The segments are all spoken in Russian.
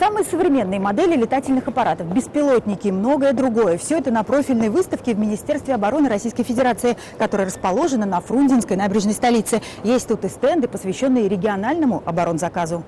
Самые современные модели летательных аппаратов, беспилотники и многое другое. Все это на профильной выставке в Министерстве обороны Российской Федерации, которая расположена на Фрунзенской набережной столицы. Есть тут и стенды, посвященные региональному оборонзаказу.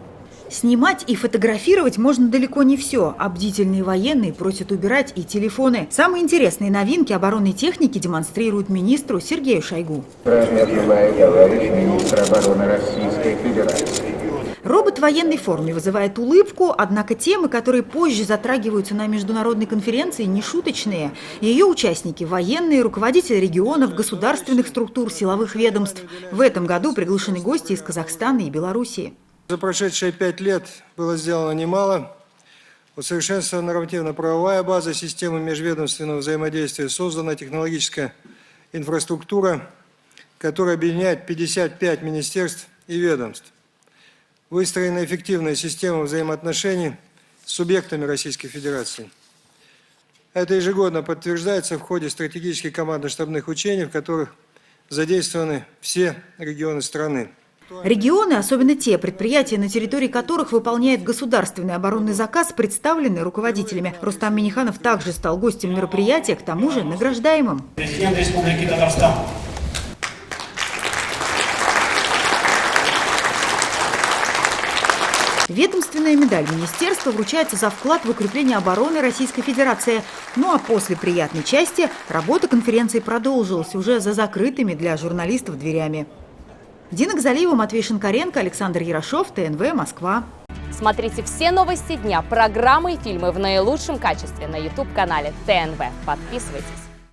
Снимать и фотографировать можно далеко не все, а бдительные военные просят убирать и телефоны. Самые интересные новинки оборонной техники демонстрируют министру Сергею Шойгу. Товарищ министр обороны Российской Федерации. Робот в военной форме вызывает улыбку, однако темы, которые позже затрагиваются на международной конференции, не шуточные. Ее участники – военные, руководители регионов, государственных структур, силовых ведомств. В этом году приглашены гости из Казахстана и Белоруссии. За прошедшие 5 лет было сделано немало. Усовершенствована нормативно-правовая база, системы межведомственного взаимодействия, создана технологическая инфраструктура, которая объединяет 55 министерств и ведомств. Выстроена эффективная система взаимоотношений с субъектами Российской Федерации. Это ежегодно подтверждается в ходе стратегических командно-штабных учений, в которых задействованы все регионы страны. Регионы, особенно те предприятия, на территории которых выполняет государственный оборонный заказ, представлены руководителями. Рустам Минниханов также стал гостем мероприятия, к тому же награждаемым. Президент Республики Татарстан. Ведомственная медаль министерства вручается за вклад в укрепление обороны Российской Федерации. Ну а после приятной части работа конференции продолжилась уже за закрытыми для журналистов дверями. Дина Газалиева, Матвей Шинкаренко, Александр Ярошов, ТНВ, Москва. Смотрите все новости дня, программы и фильмы в наилучшем качестве на YouTube-канале ТНВ. Подписывайтесь.